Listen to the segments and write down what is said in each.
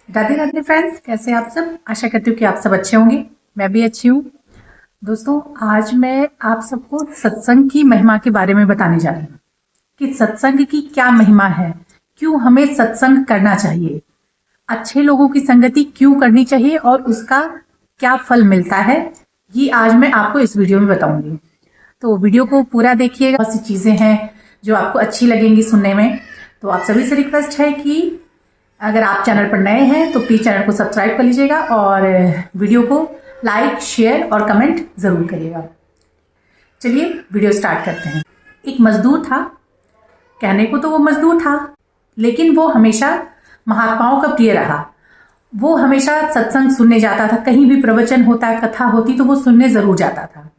Radhe Radhe friends, कैसे आप सब। आशा करती हूँ कि आप सब अच्छे होंगे। मैं भी अच्छी हूँ। दोस्तों, आज मैं आप सबको सत्संग की महिमा के बारे में बताने जा रही हूँ कि सत्संग की क्या महिमा है, क्यों हमें सत्संग करना चाहिए, अच्छे लोगों की संगति क्यों करनी चाहिए और उसका क्या फल मिलता है। ये आज मैं आपको इस वीडियो में बताऊंगी। तो वीडियो को पूरा देखिएगा। बहुत सी चीज़ें हैं जो आपको अच्छी लगेंगी सुनने में। तो आप सभी से रिक्वेस्ट है कि अगर आप चैनल पर नए हैं तो प्लीज़ चैनल को सब्सक्राइब कर लीजिएगा और वीडियो को लाइक, शेयर और कमेंट ज़रूर करिएगा। चलिए वीडियो स्टार्ट करते हैं। एक मजदूर था। कहने को तो वो मजदूर था, लेकिन वो हमेशा महात्माओं का प्रिय रहा। वो हमेशा सत्संग सुनने जाता था। कहीं भी प्रवचन होता, कथा होती तो वो सुनने ज़रूर जाता था।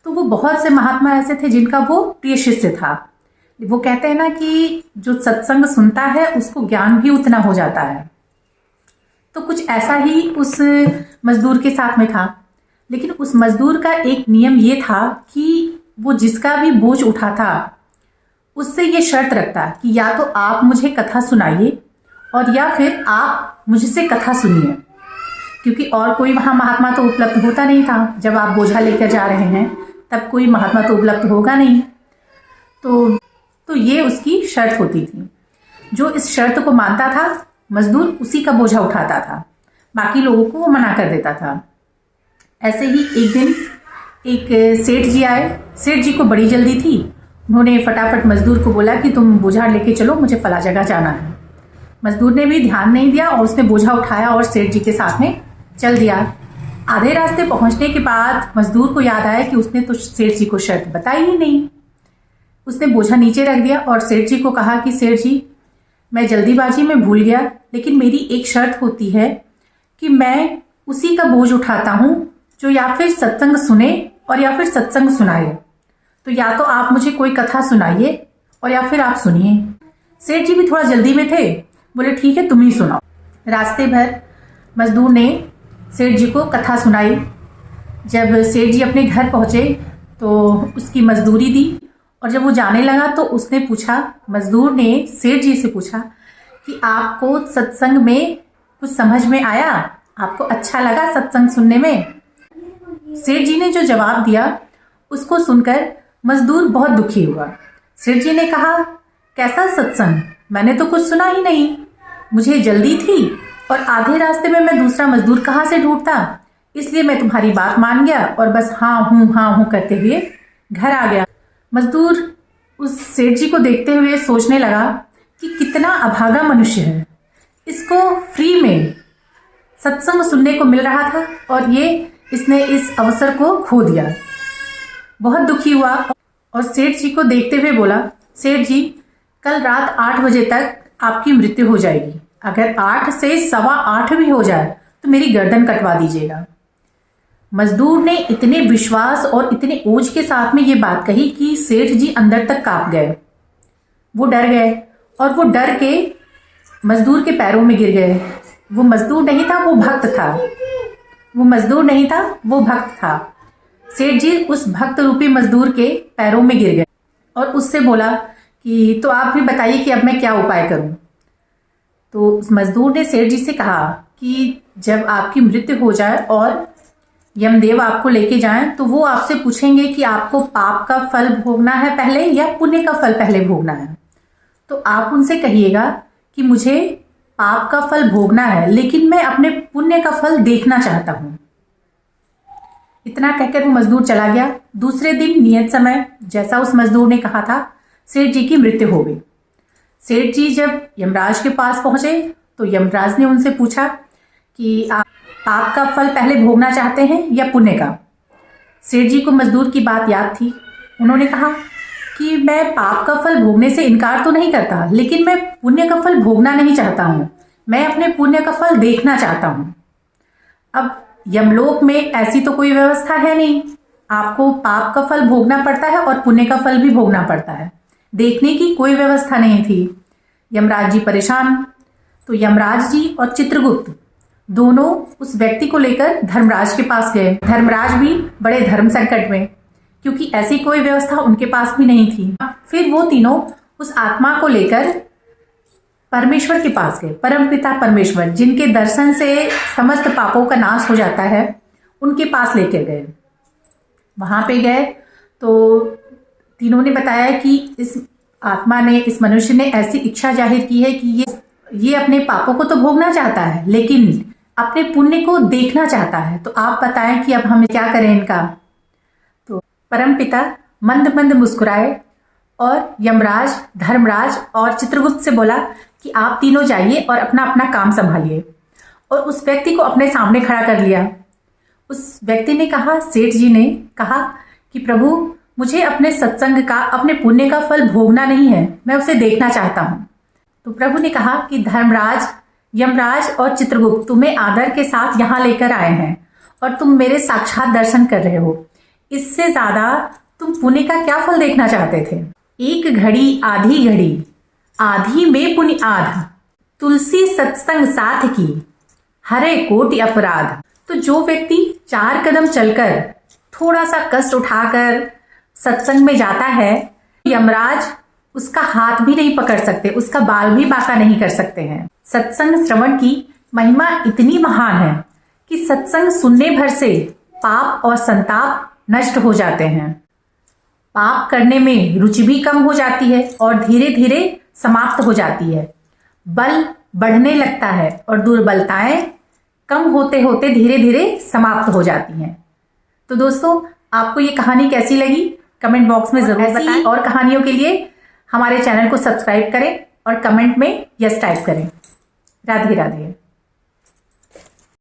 तो वो बहुत से महात्मा ऐसे थे जिनका वो प्रिय शिष्य था। वो कहते हैं ना कि जो सत्संग सुनता है उसको ज्ञान भी उतना हो जाता है। तो कुछ ऐसा ही उस मजदूर के साथ में था। लेकिन उस मजदूर का एक नियम ये था कि वो जिसका भी बोझ उठाता उससे ये शर्त रखता कि या तो आप मुझे कथा सुनाइए और या फिर आप मुझसे कथा सुनिए, क्योंकि और कोई वहाँ महात्मा तो उपलब्ध होता नहीं था। जब आप बोझा लेकर जा रहे हैं तब कोई महात्मा तो उपलब्ध होगा नहीं। तो ये उसकी शर्त होती थी। जो इस शर्त को मानता था मजदूर उसी का बोझा उठाता था, बाकी लोगों को वो मना कर देता था। ऐसे ही एक दिन एक सेठ जी आए। सेठ जी को बड़ी जल्दी थी। उन्होंने फटाफट मजदूर को बोला कि तुम बोझा लेके चलो, मुझे फला जगह जाना है। मजदूर ने भी ध्यान नहीं दिया और उसने बोझा उठाया और सेठ जी के साथ में चल दिया। आधे रास्ते पहुंचने के बाद मजदूर को याद आया कि उसने तो सेठ जी को शर्त बताई ही नहीं। उसने बोझा नीचे रख दिया और सेठ जी को कहा कि सेठ जी, मैं जल्दीबाजी में भूल गया, लेकिन मेरी एक शर्त होती है कि मैं उसी का बोझ उठाता हूँ जो या फिर सत्संग सुने और या फिर सत्संग सुनाए। तो या तो आप मुझे कोई कथा सुनाइए और या फिर आप सुनिए। सेठ जी भी थोड़ा जल्दी में थे, बोले ठीक है तुम ही सुनाओ। रास्ते भर मजदूर ने सेठ जी को कथा सुनाई। जब सेठ जी अपने घर पहुंचे तो उसकी मजदूरी दी और जब वो जाने लगा तो उसने पूछा, मजदूर ने सेठ जी से पूछा कि आपको सत्संग में कुछ समझ में आया, आपको अच्छा लगा सत्संग सुनने में। सेठ जी ने जो जवाब दिया उसको सुनकर मजदूर बहुत दुखी हुआ। सेठ जी ने कहा, कैसा सत्संग, मैंने तो कुछ सुना ही नहीं, मुझे जल्दी थी और आधे रास्ते में मैं दूसरा मजदूर कहाँ से ढूंढता, इसलिए मैं तुम्हारी बात मान गया और बस हाँ हूँ करते हुए घर आ गया। मजदूर उस सेठ जी को देखते हुए सोचने लगा कि कितना अभागा मनुष्य है, इसको फ्री में सत्संग सुनने को मिल रहा था और इसने इस अवसर को खो दिया। बहुत दुखी हुआ और सेठ जी को देखते हुए बोला, सेठ जी, कल रात 8 बजे तक आपकी मृत्यु हो जाएगी। अगर 8 से 8:15 भी हो जाए तो मेरी गर्दन कटवा दीजिएगा। मजदूर ने इतने विश्वास और इतने ओज के साथ में ये बात कही कि सेठ जी अंदर तक कांप गए। वो डर गए और वो डर के मजदूर के पैरों में गिर गए। वो मजदूर नहीं था, वो भक्त था। वो मजदूर नहीं था, वो भक्त था। सेठ जी उस भक्त रूपी मजदूर के पैरों में गिर गए और उससे बोला कि तो आप भी बताइए कि अब मैं क्या उपाय करूं। तो उस मजदूर ने सेठ जी से कहा कि जब आपकी मृत्यु हो जाए और यमदेव आपको लेके जाएं तो वो आपसे पूछेंगे कि आपको पाप का फल भोगना है पहले या पुण्य का फल पहले भोगना है। तो आप उनसे कहिएगा कि मुझे पाप का फल भोगना है, लेकिन मैं अपने पुण्य का फल देखना चाहता हूं। इतना कहकर वो मजदूर चला गया। दूसरे दिन नियत समय जैसा उस मजदूर ने कहा था, सेठ जी की मृत्यु हो गई। सेठ जी जब यमराज के पास पहुंचे तो यमराज ने उनसे पूछा कि आप पाप का फल पहले भोगना चाहते हैं या पुण्य का। सेठ जी को मजदूर की बात याद थी। उन्होंने कहा कि मैं पाप का फल भोगने से इनकार तो नहीं करता, लेकिन मैं पुण्य का फल भोगना नहीं चाहता हूँ, मैं अपने पुण्य का फल देखना चाहता हूँ। अब यमलोक में ऐसी तो कोई व्यवस्था है नहीं, आपको पाप का फल भोगना पड़ता है और पुण्य का फल भी भोगना पड़ता है, देखने की कोई व्यवस्था नहीं थी। यमराज जी परेशान। तो यमराज जी और चित्रगुप्त दोनों उस व्यक्ति को लेकर धर्मराज के पास गए। धर्मराज भी बड़े धर्म संकट में, क्योंकि ऐसी कोई व्यवस्था उनके पास भी नहीं थी। फिर वो तीनों उस आत्मा को लेकर परमेश्वर के पास गए, परमपिता परमेश्वर जिनके दर्शन से समस्त पापों का नाश हो जाता है, उनके पास लेकर गए। वहां पे गए तो तीनों ने बताया कि इस आत्मा ने, इस मनुष्य ने ऐसी इच्छा जाहिर की है कि ये अपने पापों को तो भोगना चाहता है लेकिन अपने पुण्य को देखना चाहता है। तो आप बताएं कि अब हम क्या करें इनका। तो परमपिता मंद मंद मुस्कुराए और यमराज, धर्मराज और चित्रगुप्त से बोला कि आप तीनों जाइए और अपना अपना काम संभालिए, और उस व्यक्ति को अपने सामने खड़ा कर लिया। उस व्यक्ति ने कहा, सेठ जी ने कहा कि प्रभु, मुझे अपने सत्संग का, अपने पुण्य का फल भोगना नहीं है, मैं उसे देखना चाहता हूं। तो प्रभु ने कहा कि धर्मराज, यमराज और चित्रगुप्त तुम्हें आदर के साथ यहां लेकर आए हैं और तुम मेरे साक्षात दर्शन कर रहे हो। इससे ज्यादा तुम पुण्य का क्या फल देखना चाहते थे? एक घड़ी आधी घड़ी, आधी में पुण्य आध, तुलसी सत्संग साथ की, हरे कोटि अपराध। तो जो व्यक्ति 4 कदम चलकर, थोड़ा सा कष्ट उठाकर सत्संग में जाता है, यमराज उसका हाथ भी नहीं पकड़ सकते, उसका बाल भी बांका नहीं कर सकते हैं। सत्संग श्रवण की महिमा इतनी महान है कि सत्संग सुनने भर से पाप और संताप नष्ट हो जाते हैं। पाप करने में रुचि भी कम हो जाती है और धीरे धीरे समाप्त हो जाती है। बल बढ़ने लगता है और दुर्बलताएं कम होते होते धीरे धीरे समाप्त हो जाती हैं। तो दोस्तों, आपको ये कहानी कैसी लगी कमेंट बॉक्स में जरूर बताएं, और कहानियों के लिए हमारे चैनल को सब्सक्राइब करें और कमेंट में यस टाइप करें। राधे राधे।